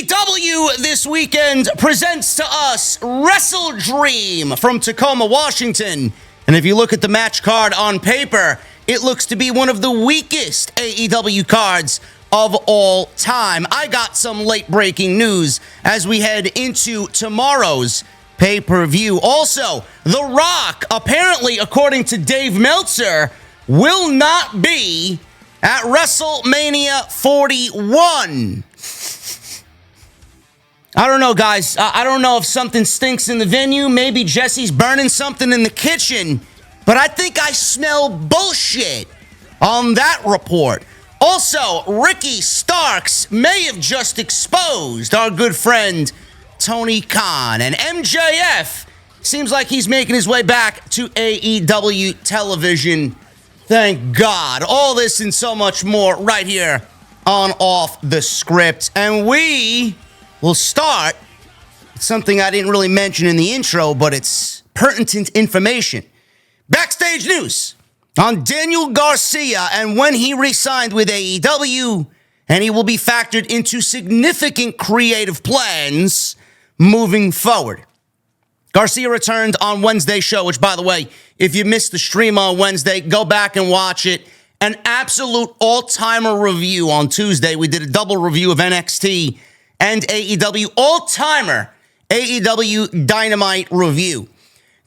AEW this weekend presents to us WrestleDream from Tacoma, Washington. And if you look at the match card on paper, it looks to be one of the weakest AEW cards of all time. I got some late-breaking news as we head into tomorrow's pay-per-view. Also, The Rock, apparently, according to Dave Meltzer, will not be at WrestleMania 41. I don't know, guys. I don't know if something stinks in the venue. Maybe Jesse's burning something in the kitchen. But I think I smell bullshit on that report. Also, Ricky Starks may have just exposed our good friend Tony Khan. And MJF seems like he's making his way back to AEW television. Thank God. All this and so much more right here on Off the Script. And we will start with something I didn't really mention in the intro, but it's pertinent information. Backstage news on Daniel Garcia and when he re-signed with AEW, and he will be factored into significant creative plans moving forward. Garcia returned on Wednesday's show, which, by the way, if you missed the stream on Wednesday, go back and watch it. An absolute all-timer review on Tuesday. We did a double review of NXT and AEW, all-timer AEW Dynamite review.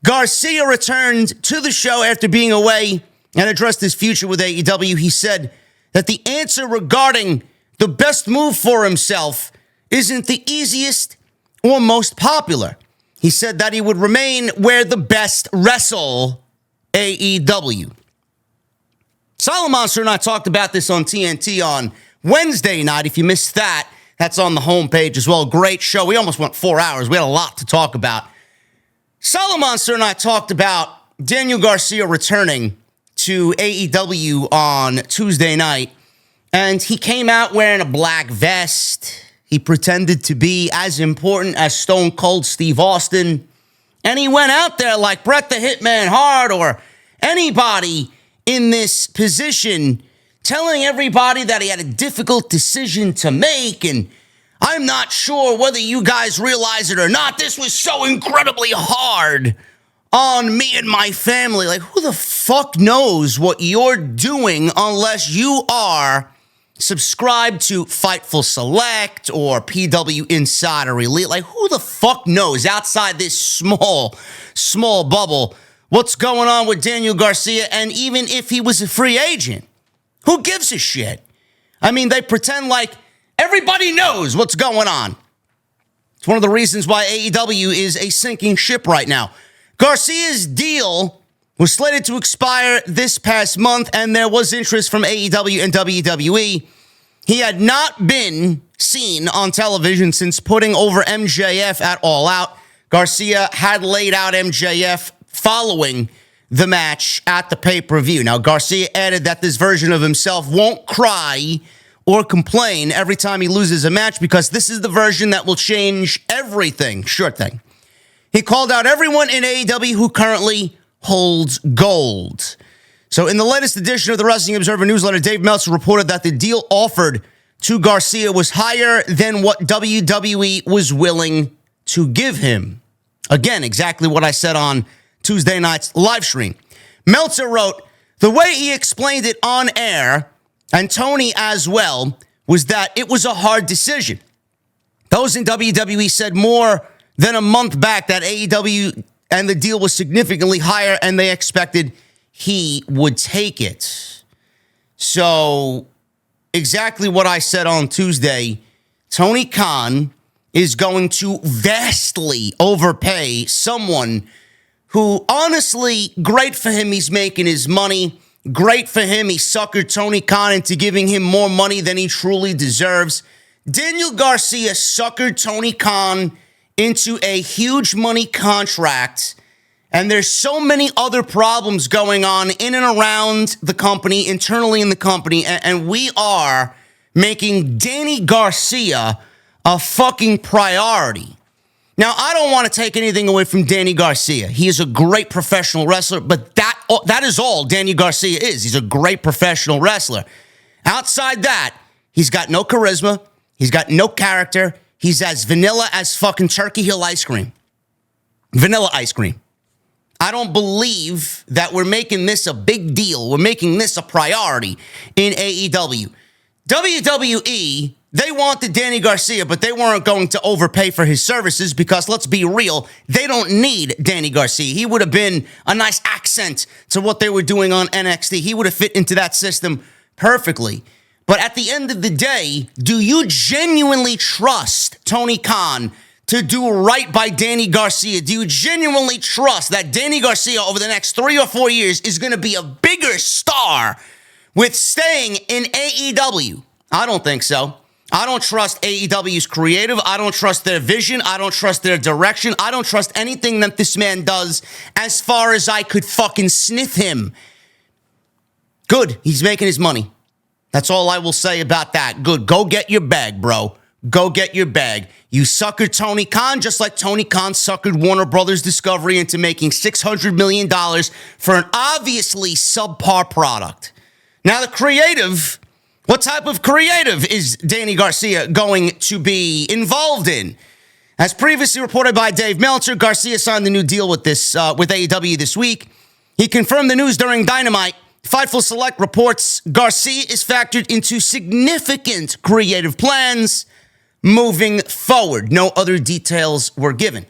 Garcia returned to the show after being away and addressed his future with AEW. He said that the answer regarding the best move for himself isn't the easiest or most popular. He said that he would remain where the best wrestle, AEW. Silent Monster and I talked about this on TNT on Wednesday night. If you missed that, that's on the homepage as well. Great show. We almost went 4 hours. We had a lot to talk about. Silent Monster and I talked about Daniel Garcia returning to AEW on Tuesday night, and he came out wearing a black vest. He pretended to be as important as Stone Cold Steve Austin, and he went out there like Bret the Hitman Hart or anybody in this position, telling everybody that he had a difficult decision to make, and I'm not sure whether you guys realize it or not. This was so incredibly hard on me and my family. Like, who the fuck knows what you're doing unless you are subscribed to Fightful Select or PW Insider Elite? Like, who the fuck knows outside this small bubble what's going on with Daniel Garcia? And even if he was a free agent, who gives a shit? I mean, they pretend like everybody knows what's going on. It's one of the reasons why AEW is a sinking ship right now. Garcia's deal was slated to expire this past month, and there was interest from AEW and WWE. He had not been seen on television since putting over MJF at All Out. Garcia had laid out MJF following the match at the pay-per-view. Now, Garcia added that this version of himself won't cry or complain every time he loses a match because this is the version that will change everything. Sure thing. He called out everyone in AEW who currently holds gold. So in the latest edition of the Wrestling Observer newsletter, Dave Meltzer reported that the deal offered to Garcia was higher than what WWE was willing to give him. Again, exactly what I said on Tuesday night's live stream. Meltzer wrote, the way he explained it on air, and Tony as well, was that it was a hard decision. Those in WWE said more than a month back that AEW and the deal was significantly higher and they expected he would take it. So exactly what I said on Tuesday, Tony Khan is going to vastly overpay someone who, honestly, great for him, he's making his money. Great for him, he suckered Tony Khan into giving him more money than he truly deserves. Daniel Garcia suckered Tony Khan into a huge money contract, and there's so many other problems going on in and around the company, internally in the company, and we are making Danny Garcia a fucking priority. Now, I don't want to take anything away from Danny Garcia. He is a great professional wrestler, but that is all Danny Garcia is. He's a great professional wrestler. Outside that, he's got no charisma. He's got no character. he's as vanilla as fucking Turkey Hill ice cream. Vanilla ice cream. I don't believe that we're making this a big deal. We're making this a priority in AEW. WWE, they wanted Danny Garcia, but they weren't going to overpay for his services because, let's be real, they don't need Danny Garcia. He would have been a nice accent to what they were doing on NXT. He would have fit into that system perfectly. But at the end of the day, do you genuinely trust Tony Khan to do right by Danny Garcia? Do you genuinely trust that Danny Garcia over the next 3 or 4 years is going to be a bigger star with staying in AEW? I don't think so. I don't trust AEW's creative. I don't trust their vision. I don't trust their direction. I don't trust anything that this man does as far as I could fucking sniff him. Good. He's making his money. That's all I will say about that. Good. Go get your bag, bro. Go get your bag. You suckered Tony Khan just like Tony Khan suckered Warner Brothers Discovery into making $600 million for an obviously subpar product. Now the creative, what type of creative is Danny Garcia going to be involved in? As previously reported by Dave Meltzer, Garcia signed the new deal with AEW this week. He confirmed the news during Dynamite. Fightful Select reports Garcia is factored into significant creative plans moving forward. No other details were given.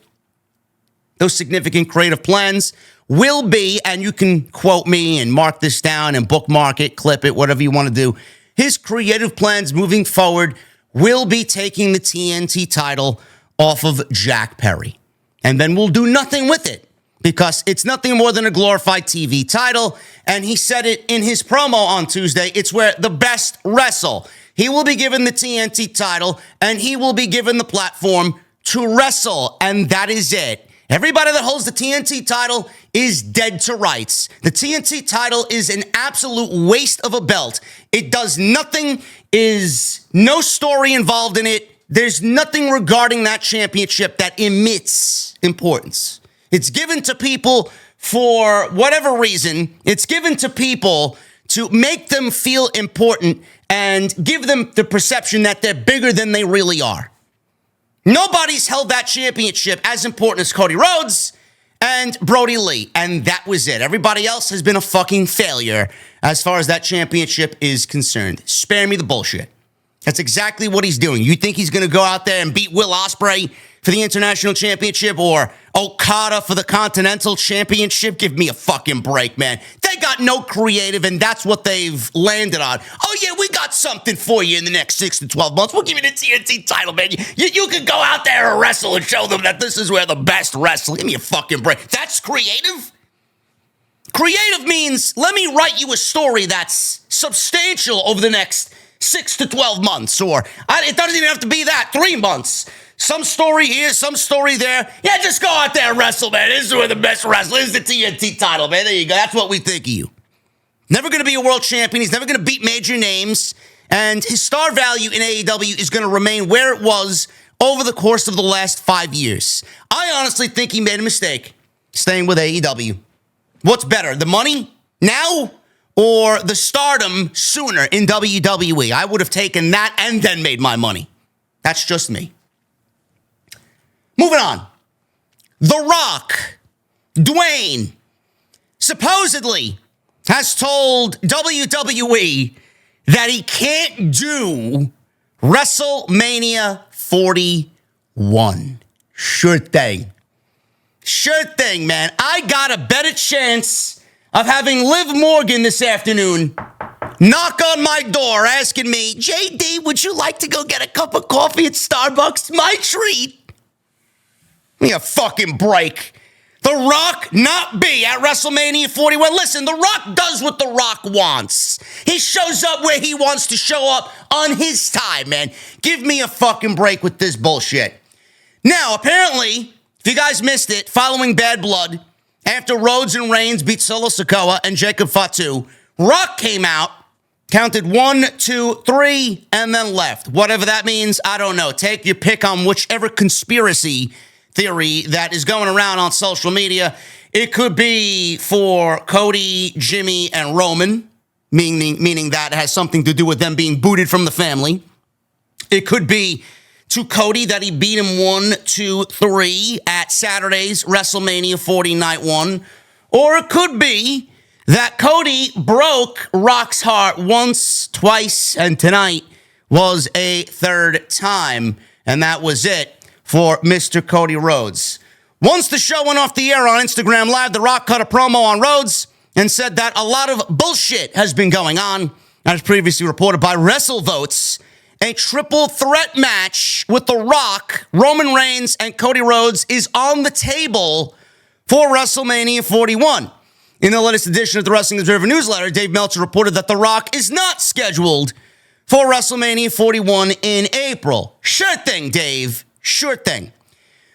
Those significant creative plans will be, and you can quote me and mark this down and bookmark it, clip it, whatever you want to do. His creative plans moving forward will be taking the TNT title off of Jack Perry. And then we'll do nothing with it because it's nothing more than a glorified TV title. And he said it in his promo on Tuesday. It's where the best wrestle. He will be given the TNT title, and he will be given the platform to wrestle, and that is it. Everybody that holds the TNT title is dead to rights. The TNT title is an absolute waste of a belt. It does nothing, is no story involved in it. There's nothing regarding that championship that emits importance. It's given to people for whatever reason. It's given to people to make them feel important and give them the perception that they're bigger than they really are. Nobody's held that championship as important as Cody Rhodes and Brody Lee, and that was it. Everybody else has been a fucking failure as far as that championship is concerned. Spare me the bullshit. That's exactly what he's doing. You think he's going to go out there and beat Will Ospreay for the International Championship or Okada for the Continental Championship? Give me a fucking break, man. They got no creative, and that's what they've landed on. Oh, yeah, we got something for you in the next 6 to 12 months. We'll give you the TNT title, man. You can go out there and wrestle and show them that this is where the best wrestle. Give me a fucking break. That's creative? Creative means let me write you a story that's substantial over the next 6 to 12 months, or it doesn't even have to be that, 3 months. Some story here, some story there. Yeah, just go out there and wrestle, man. This is where the best wrestler is, the TNT title, man. There you go. That's what we think of you. Never going to be a world champion. He's never going to beat major names. And his star value in AEW is going to remain where it was over the course of the last 5 years. I honestly think he made a mistake staying with AEW. What's better, the money now or the stardom sooner in WWE? I would have taken that and then made my money. That's just me. Moving on. The Rock, Dwayne, supposedly has told WWE that he can't do WrestleMania 41. Sure thing. Sure thing, man. I got a better chance of having Liv Morgan this afternoon knock on my door asking me, JD, would you like to go get a cup of coffee at Starbucks? My treat. Give me a fucking break. The Rock not be at WrestleMania 41. Listen, The Rock does what The Rock wants. He shows up where he wants to show up on his time, man. Give me a fucking break with this bullshit. Now, apparently, if you guys missed it, following Bad Blood, after Rhodes and Reigns beat Solo Sikoa and Jacob Fatu, Rock came out, counted 1, 2, 3, and then left. Whatever that means, I don't know. Take your pick on whichever conspiracy theory that is going around on social media. It could be for Cody, Jimmy, and Roman, meaning that it has something to do with them being booted from the family. It could be to Cody that he beat him 1-2-3 at Saturday's WrestleMania 40 Night 1. Or it could be that Cody broke Rock's heart once, twice, and tonight was a third time. And that was it for Mr. Cody Rhodes. Once the show went off the air on Instagram Live, The Rock cut a promo on Rhodes and said that a lot of bullshit has been going on. As previously reported by WrestleVotes, a triple threat match with The Rock, Roman Reigns, and Cody Rhodes is on the table for WrestleMania 41. In the latest edition of the Wrestling Observer newsletter, Dave Meltzer reported that The Rock is not scheduled for WrestleMania 41 in April. Sure thing, Dave. Sure thing.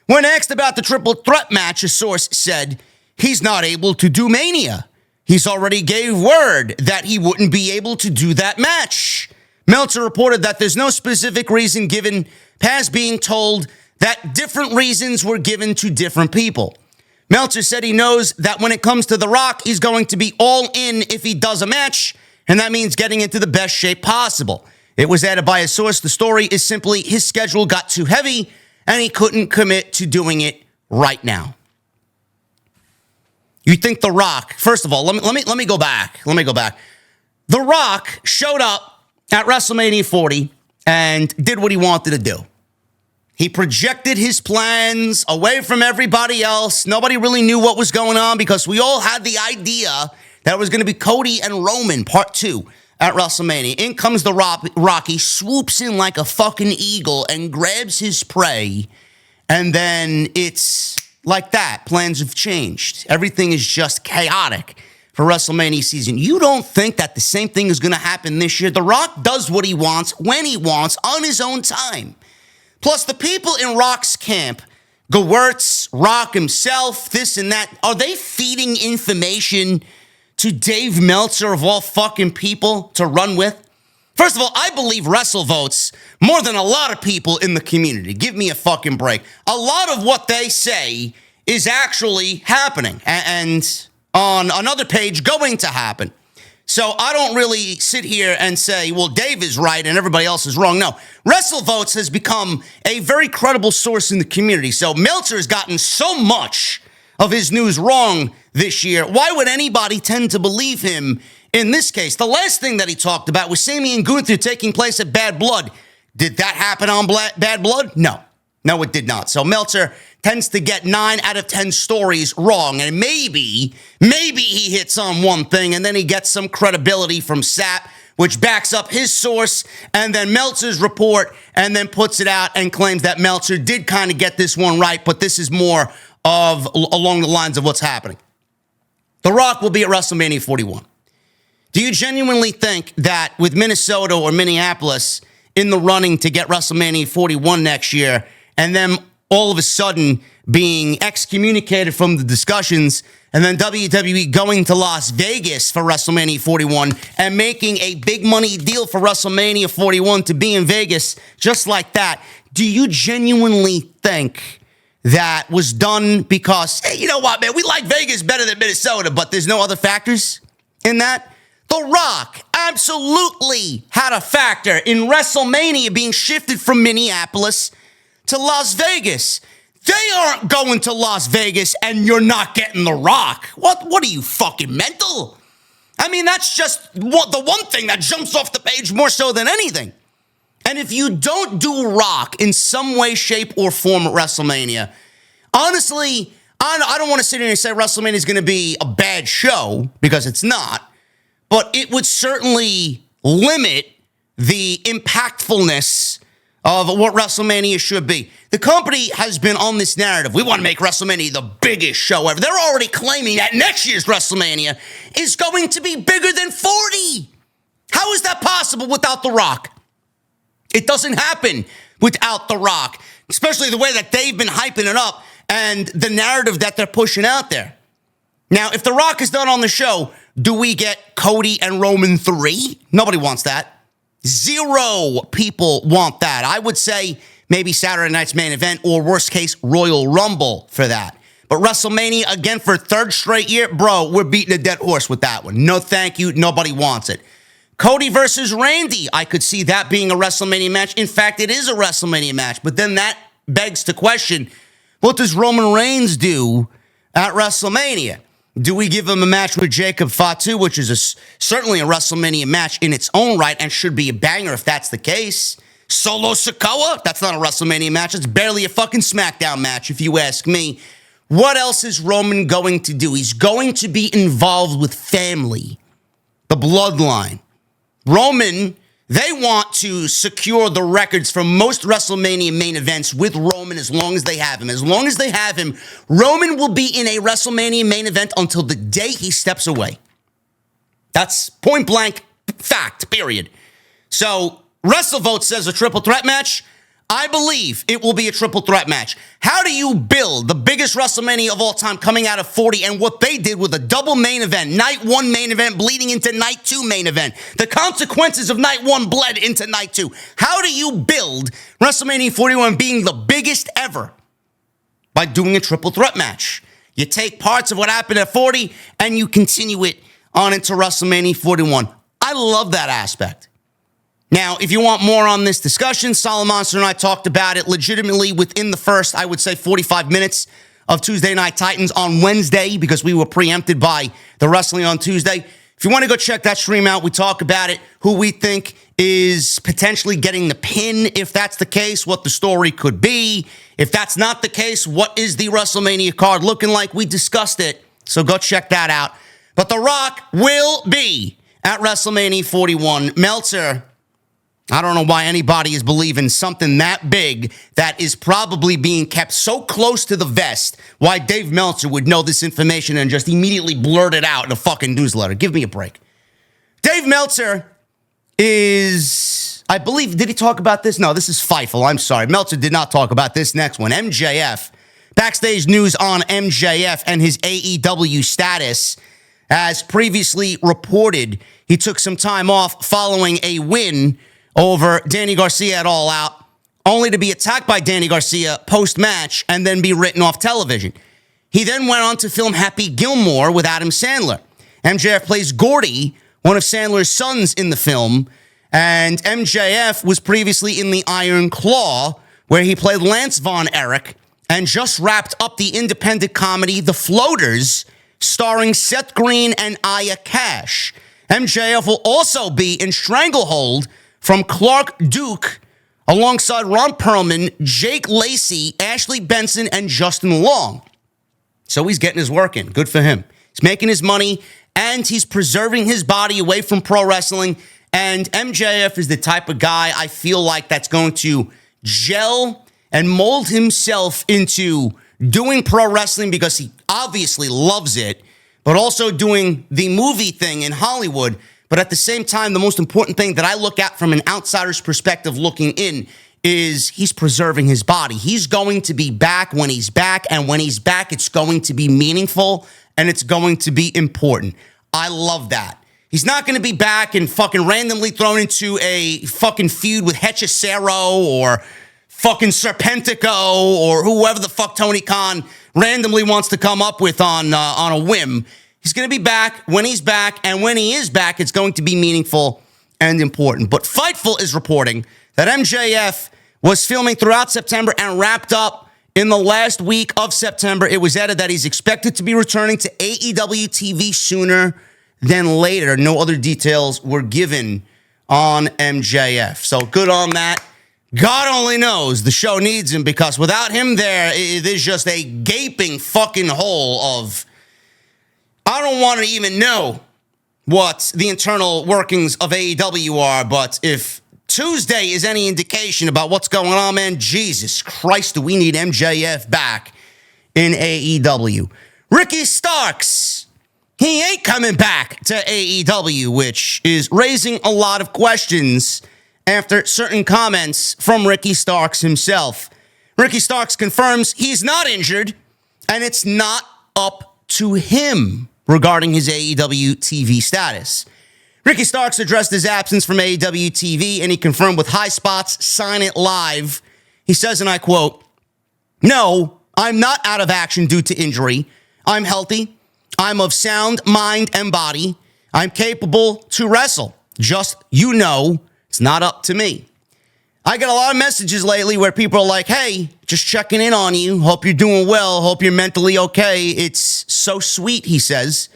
When asked about the triple threat match, a source said he's not able to do Mania. He's already gave word that he wouldn't be able to do that match. Meltzer reported that there's no specific reason given, past being told that different reasons were given to different people. Meltzer said he knows that when it comes to The Rock, he's going to be all in if he does a match, and that means getting into the best shape possible. It was added by a source. The story is simply his schedule got too heavy, and he couldn't commit to doing it right now. You think The Rock, first of all, let me go back. The Rock showed up at WrestleMania 40 and did what he wanted to do. He projected his plans away from everybody else. Nobody really knew what was going on because we all had the idea that it was going to be Cody and Roman Part 2 at WrestleMania. In comes the Rock. He swoops in like a fucking eagle and grabs his prey. And then it's like that. Plans have changed. Everything is just chaotic for WrestleMania season. You don't think that the same thing is going to happen this year? The Rock does what he wants, when he wants, on his own time. Plus, the people in Rock's camp, Gewurz, Rock himself, this and that, are they feeding information to Dave Meltzer of all fucking people to run with? First of all, I believe WrestleVotes more than a lot of people in the community. Give me a fucking break. A lot of what they say is actually happening and on another page going to happen. So I don't really sit here and say, well, Dave is right and everybody else is wrong. No, WrestleVotes has become a very credible source in the community. So Meltzer has gotten so much of his news wrong this year. Why would anybody tend to believe him in this case? The last thing that he talked about was Sami and Gunther taking place at Bad Blood. Did that happen on Bad Blood? No, it did not. So Meltzer tends to get 9 out of 10 stories wrong. And maybe he hits on one thing and then he gets some credibility from SAP, which backs up his source and then Meltzer's report and then puts it out and claims that Meltzer did kind of get this one right, but this is more of along the lines of what's happening. The Rock will be at WrestleMania 41. Do you genuinely think that with Minnesota or Minneapolis in the running to get WrestleMania 41 next year and then all of a sudden being excommunicated from the discussions and then WWE going to Las Vegas for WrestleMania 41 and making a big money deal for WrestleMania 41 to be in Vegas just like that, do you genuinely think that was done because, hey, you know what, man, we like Vegas better than Minnesota, but there's no other factors in that? The Rock absolutely had a factor in WrestleMania being shifted from Minneapolis to Las Vegas. They aren't going to Las Vegas and you're not getting The Rock. What are you, fucking mental? I mean, that's just the one thing that jumps off the page more so than anything. And if you don't do Rock in some way, shape, or form at WrestleMania, honestly, I don't want to sit here and say WrestleMania is going to be a bad show, because it's not, but it would certainly limit the impactfulness of what WrestleMania should be. The company has been on this narrative. We want to make WrestleMania the biggest show ever. They're already claiming that next year's WrestleMania is going to be bigger than 40. How is that possible without The Rock? It doesn't happen without The Rock, especially the way that they've been hyping it up and the narrative that they're pushing out there. Now, if The Rock is not on the show, do we get Cody and Roman 3? Nobody wants that. 0 people want that. I would say maybe Saturday night's main event or worst case Royal Rumble for that. But WrestleMania again for 3rd straight year, bro, we're beating a dead horse with that one. No thank you. Nobody wants it. Cody versus Randy, I could see that being a WrestleMania match. In fact, it is a WrestleMania match. But then that begs to question, what does Roman Reigns do at WrestleMania? Do we give him a match with Jacob Fatu, which is certainly a WrestleMania match in its own right and should be a banger if that's the case? Solo Sikoa? That's not a WrestleMania match. It's barely a fucking SmackDown match, if you ask me. What else is Roman going to do? He's going to be involved with family, the bloodline. Roman, they want to secure the records for most WrestleMania main events with Roman as long as they have him. As long as they have him, Roman will be in a WrestleMania main event until the day he steps away. That's point blank fact, period. So, WrestleVote says a triple threat match. I believe it will be a triple threat match. How do you build the biggest WrestleMania of all time coming out of 40 and what they did with a double main event, night one main event bleeding into night two main event? The consequences of night one bled into night two. How do you build WrestleMania 41 being the biggest ever? By doing a triple threat match. You take parts of what happened at 40 and you continue it on into WrestleMania 41. I love that aspect. Now, if you want more on this discussion, Solid Monster and I talked about it legitimately within the first, I would say, 45 minutes of Tuesday Night Titans on Wednesday because we were preempted by the Wrestling on Tuesday. If you want to go check that stream out, we talk about it, who we think is potentially getting the pin. If that's the case, what the story could be. If that's not the case, what is the WrestleMania card looking like? We discussed it, so go check that out. But The Rock will be at WrestleMania 41. Meltzer, I don't know why anybody is believing something that big that is probably being kept so close to the vest, why Dave Meltzer would know this information and just immediately blurt it out in a fucking newsletter. Give me a break. Dave Meltzer is, I believe, did he talk about this? No, this is Fightful. I'm sorry. Meltzer did not talk about this next one. MJF. Backstage news on MJF and his AEW status. As previously reported, he took some time off following a win over Danny Garcia at All Out, only to be attacked by Danny Garcia post-match and then be written off television. He then went on to film Happy Gilmore with Adam Sandler. MJF plays Gordy, one of Sandler's sons in the film, and MJF was previously in The Iron Claw, where he played Lance Von Erich, and just wrapped up the independent comedy The Floaters, starring Seth Green and Aya Cash. MJF will also be in Stranglehold from Clark Duke, alongside Ron Perlman, Jake Lacey, Ashley Benson, and Justin Long. So he's getting his work in. Good for him. He's making his money, and he's preserving his body away from pro wrestling. And MJF is the type of guy I feel like that's going to gel and mold himself into doing pro wrestling because he obviously loves it, but also doing the movie thing in Hollywood. But at the same time, the most important thing that I look at from an outsider's perspective looking in is he's preserving his body. He's going to be back when he's back, and when he's back, it's going to be meaningful, and it's going to be important. I love that. He's not going to be back and fucking randomly thrown into a fucking feud with Hechicero or fucking Serpentico or whoever the fuck Tony Khan randomly wants to come up with on a whim. He's going to be back when he's back, and when he is back, it's going to be meaningful and important. But Fightful is reporting that MJF was filming throughout September and wrapped up in the last week of September. It was added that he's expected to be returning to AEW TV sooner than later. No other details were given on MJF. So good on that. God only knows the show needs him, because without him there, it is just a gaping fucking hole of, I don't want to even know what the internal workings of AEW are, but if Tuesday is any indication about what's going on, man, Jesus Christ, do we need MJF back in AEW. Ricky Starks, he ain't coming back to AEW, which is raising a lot of questions after certain comments from Ricky Starks himself. Ricky Starks confirms he's not injured, and it's not up to him regarding his AEW TV status. Ricky Starks addressed his absence from AEW TV, and he confirmed with High Spots Sign It Live. He says, and I quote, "No, I'm not out of action due to injury. I'm healthy. I'm of sound mind and body. I'm capable to wrestle. Just, it's not up to me. I get a lot of messages lately where people are like, hey, just checking in on you. Hope you're doing well. Hope you're mentally okay. It's so sweet, he says.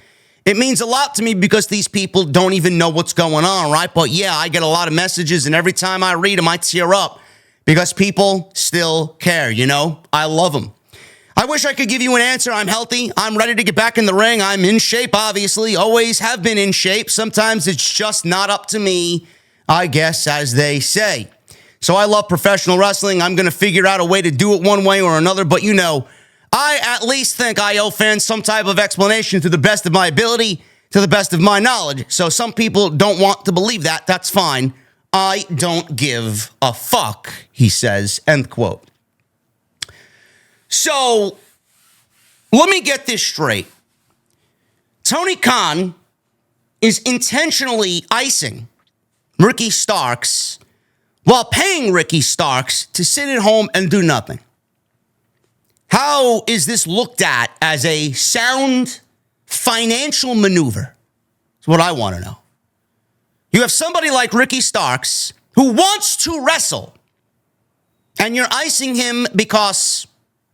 It means a lot to me because these people don't even know what's going on, right? But yeah, I get a lot of messages, and every time I read them, I tear up because people still care, I love them. I wish I could give you an answer. I'm healthy. I'm ready to get back in the ring. I'm in shape, obviously. Always have been in shape. Sometimes it's just not up to me, I guess, as they say. So I love professional wrestling. I'm going to figure out a way to do it one way or another. But I at least think I owe fans some type of explanation to the best of my ability, to the best of my knowledge. So some people don't want to believe that. That's fine. I don't give a fuck, he says, end quote. So let me get this straight. Tony Khan is intentionally icing Ricky Starks while paying Ricky Starks to sit at home and do nothing. How is this looked at as a sound financial maneuver? That's what I want to know. You have somebody like Ricky Starks who wants to wrestle, and you're icing him because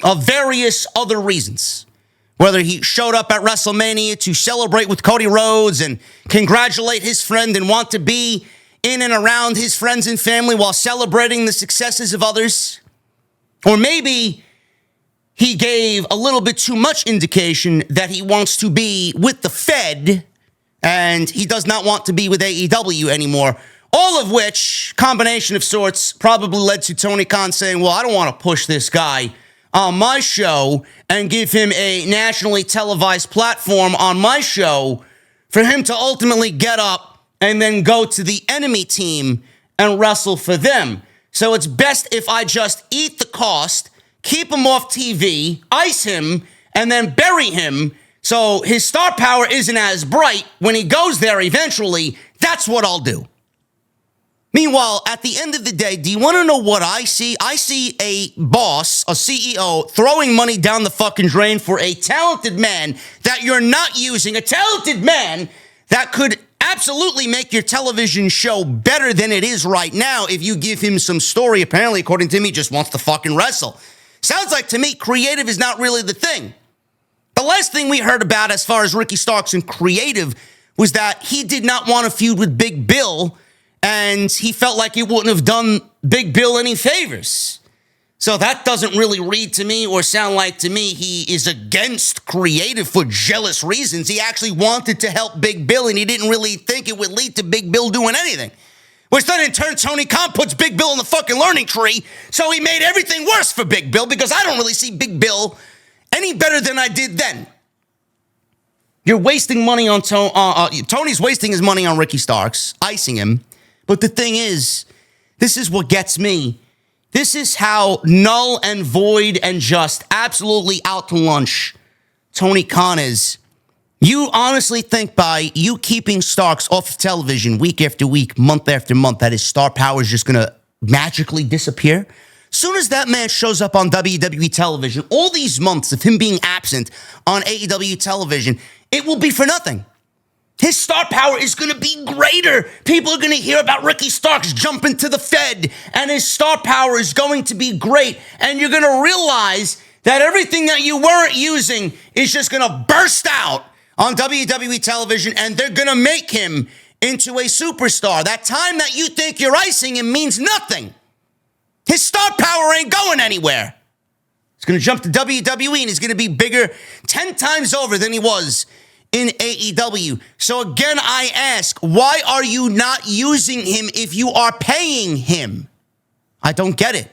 of various other reasons. Whether he showed up at WrestleMania to celebrate with Cody Rhodes and congratulate his friend and want to be in and around his friends and family while celebrating the successes of others. Or maybe he gave a little bit too much indication that he wants to be with the Fed and he does not want to be with AEW anymore. All of which, combination of sorts, probably led to Tony Khan saying, well, I don't want to push this guy on my show and give him a nationally televised platform on my show for him to ultimately get up and then go to the enemy team and wrestle for them. So it's best if I just eat the cost, keep him off TV, ice him, and then bury him so his star power isn't as bright when he goes there eventually. That's what I'll do. Meanwhile, at the end of the day, do you want to know what I see? I see a boss, a CEO, throwing money down the fucking drain for a talented man that you're not using, a talented man that could absolutely make your television show better than it is right now if you give him some story. Apparently, according to me, he just wants to fucking wrestle. Sounds like to me, creative is not really the thing. The last thing we heard about as far as Ricky Starks and creative was that he did not want to feud with Big Bill, and he felt like it wouldn't have done Big Bill any favors. So that doesn't really read to me or sound like to me he is against creative for jealous reasons. He actually wanted to help Big Bill, and he didn't really think it would lead to Big Bill doing anything. Which then in turn, Tony Khan puts Big Bill in the fucking learning tree, so he made everything worse for Big Bill because I don't really see Big Bill any better than I did then. You're wasting money on Tony's wasting his money on Ricky Starks, icing him. But the thing is, this is what gets me. This is how null and void and just absolutely out to lunch Tony Khan is. You honestly think by you keeping Starks off of television week after week, month after month, that his star power is just going to magically disappear? Soon as that man shows up on WWE television, all these months of him being absent on AEW television, it will be for nothing. His star power is going to be greater. People are going to hear about Ricky Starks jumping to the Fed, and his star power is going to be great. And you're going to realize that everything that you weren't using is just going to burst out on WWE television, and they're going to make him into a superstar. That time that you think you're icing him means nothing. His star power ain't going anywhere. He's going to jump to WWE, and he's going to be bigger 10 times over than he was in AEW. So again, I ask, why are you not using him if you are paying him? I don't get it.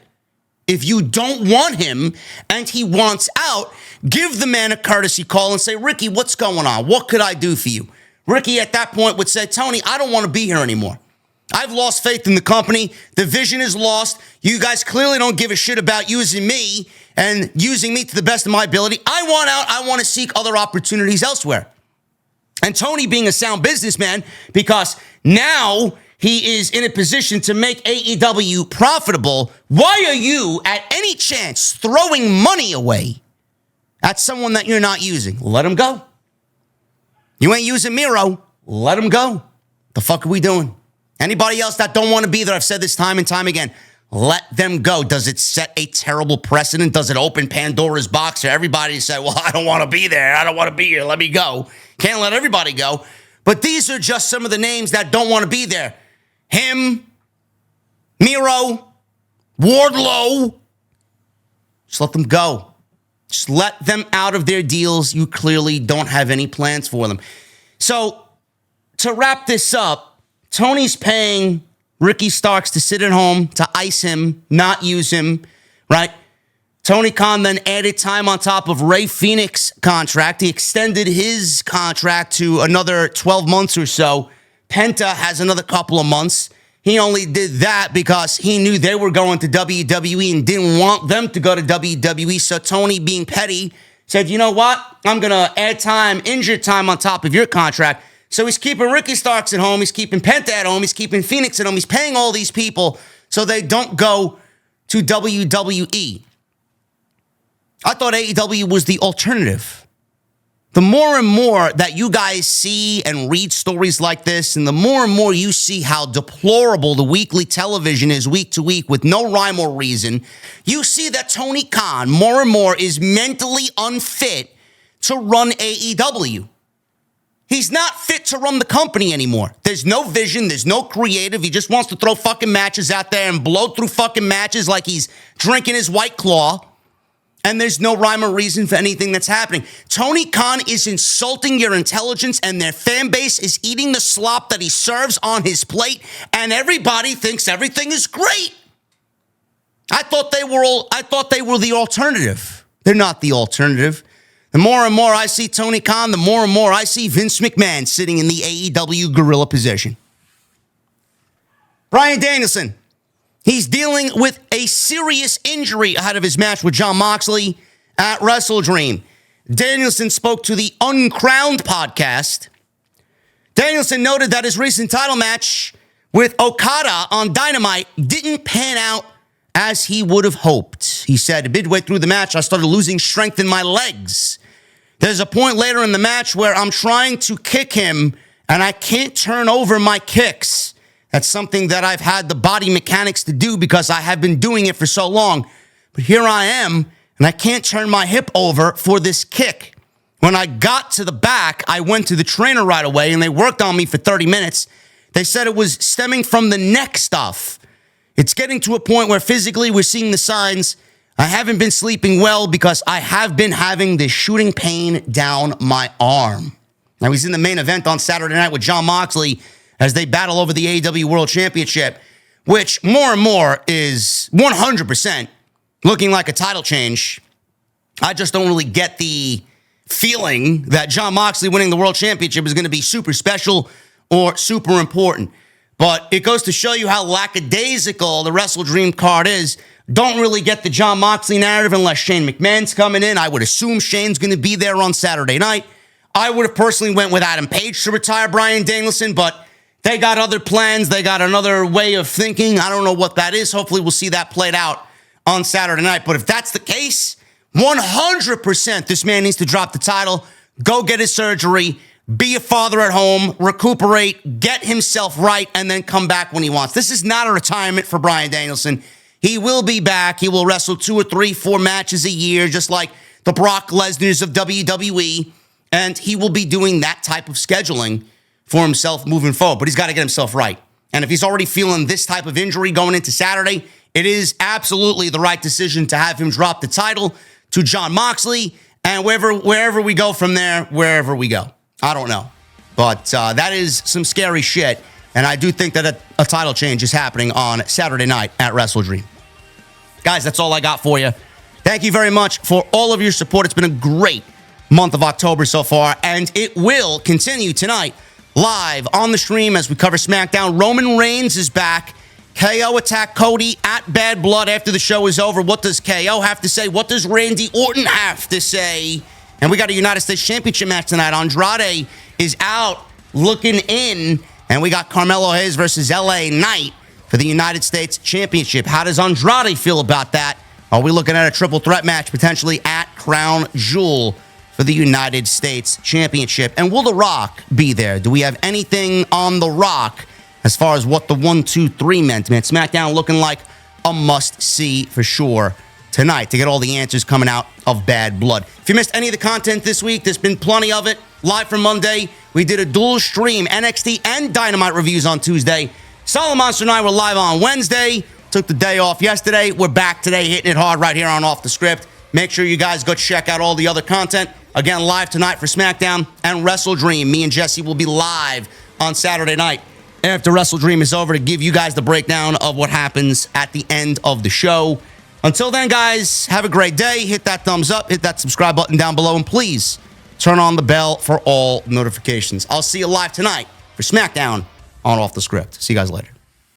If you don't want him and he wants out, give the man a courtesy call and say, Ricky, what's going on? What could I do for you? Ricky at that point would say, Tony, I don't want to be here anymore. I've lost faith in the company. The vision is lost. You guys clearly don't give a shit about using me and using me to the best of my ability. I want out. I want to seek other opportunities elsewhere. And Tony being a sound businessman, because now he is in a position to make AEW profitable, why are you at any chance throwing money away at someone that you're not using? Let him go. You ain't using Miro. Let him go. The fuck are we doing? Anybody else that don't want to be there, I've said this time and time again, let them go. Does it set a terrible precedent? Does it open Pandora's box for everybody to say, well, I don't want to be there. I don't want to be here. Let me go. Can't let everybody go. But these are just some of the names that don't want to be there. Him, Miro, Wardlow. Just let them go. Just let them out of their deals. You clearly don't have any plans for them. So to wrap this up, Tony's paying Ricky Starks to sit at home, to ice him, not use him, right? Tony Khan then added time on top of Rey Fenix's contract. He extended his contract to another 12 months or so. Penta has another couple of months. He only did that because he knew they were going to WWE and didn't want them to go to WWE. So Tony, being petty, said, you know what? I'm going to add time, injured time on top of your contract. So he's keeping Ricky Starks at home. He's keeping Penta at home. He's keeping Phoenix at home. He's paying all these people so they don't go to WWE. I thought AEW was the alternative. The more and more that you guys see and read stories like this, and the more and more you see how deplorable the weekly television is week to week with no rhyme or reason, you see that Tony Khan more and more is mentally unfit to run AEW. He's not fit to run the company anymore. There's no vision. There's no creative. He just wants to throw fucking matches out there and blow through fucking matches like he's drinking his White Claw. And there's no rhyme or reason for anything that's happening. Tony Khan is insulting your intelligence, and their fan base is eating the slop that he serves on his plate, and everybody thinks everything is great. I thought they were the alternative. They're not the alternative. The more and more I see Tony Khan, the more and more I see Vince McMahon sitting in the AEW gorilla position. Bryan Danielson, he's dealing with a serious injury ahead of his match with Jon Moxley at WrestleDream. Danielson spoke to the Uncrowned podcast. Danielson noted that his recent title match with Okada on Dynamite didn't pan out as he would have hoped. He said, midway through the match, I started losing strength in my legs. There's a point later in the match where I'm trying to kick him and I can't turn over my kicks. That's something that I've had the body mechanics to do because I have been doing it for so long. But here I am, and I can't turn my hip over for this kick. When I got to the back, I went to the trainer right away, and they worked on me for 30 minutes. They said it was stemming from the neck stuff. It's getting to a point where physically we're seeing the signs. I haven't been sleeping well because I have been having this shooting pain down my arm. Now, he's in the main event on Saturday night with Jon Moxley as they battle over the AEW World Championship, which more and more is 100% looking like a title change. I just don't really get the feeling that Jon Moxley winning the World Championship is going to be super special or super important. But it goes to show you how lackadaisical the WrestleDream card is. Don't really get the Jon Moxley narrative unless Shane McMahon's coming in. I would assume Shane's going to be there on Saturday night. I would have personally went with Adam Page to retire Bryan Danielson, but they got other plans. They got another way of thinking. I don't know what that is. Hopefully we'll see that played out on Saturday night. But if that's the case, 100% this man needs to drop the title, go get his surgery, be a father at home, recuperate, get himself right, and then come back when he wants. This is not a retirement for Bryan Danielson. He will be back. He will wrestle 2 or 3, 4 matches a year, just like the Brock Lesnar's of WWE. And he will be doing that type of scheduling for himself moving forward, but he's got to get himself right. And if he's already feeling this type of injury going into Saturday, it is absolutely the right decision to have him drop the title to Jon Moxley, and wherever we go from there, wherever we go. I don't know. But that is some scary shit, and I do think that a title change is happening on Saturday night at WrestleDream. Guys, that's all I got for you. Thank you very much for all of your support. It's been a great month of October so far, and it will continue tonight live on the stream as we cover SmackDown. Roman Reigns is back. KO attacked Cody at Bad Blood after the show is over. What does KO have to say? What does Randy Orton have to say? And we got a United States Championship match tonight. Andrade is out looking in. And we got Carmelo Hayes versus LA Knight for the United States Championship. How does Andrade feel about that? Are we looking at a triple threat match potentially at Crown Jewel for the United States Championship? And will The Rock be there? Do we have anything on The Rock as far as what the 1, 2, 3 meant, man. SmackDown looking like a must-see for sure tonight to get all the answers coming out of Bad Blood. If you missed any of the content this week, there's been plenty of it. Live from Monday, we did a dual stream, NXT and Dynamite reviews on Tuesday. Solid Monster and I were live on Wednesday. Took the day off yesterday. We're back today, hitting it hard right here on Off the Script. Make sure you guys go check out all the other content. Again, live tonight for SmackDown and WrestleDream. Me and Jesse will be live on Saturday night after WrestleDream is over to give you guys the breakdown of what happens at the end of the show. Until then, guys, have a great day. Hit that thumbs up, hit that subscribe button down below, and please turn on the bell for all notifications. I'll see you live tonight for SmackDown on Off the Script. See you guys later.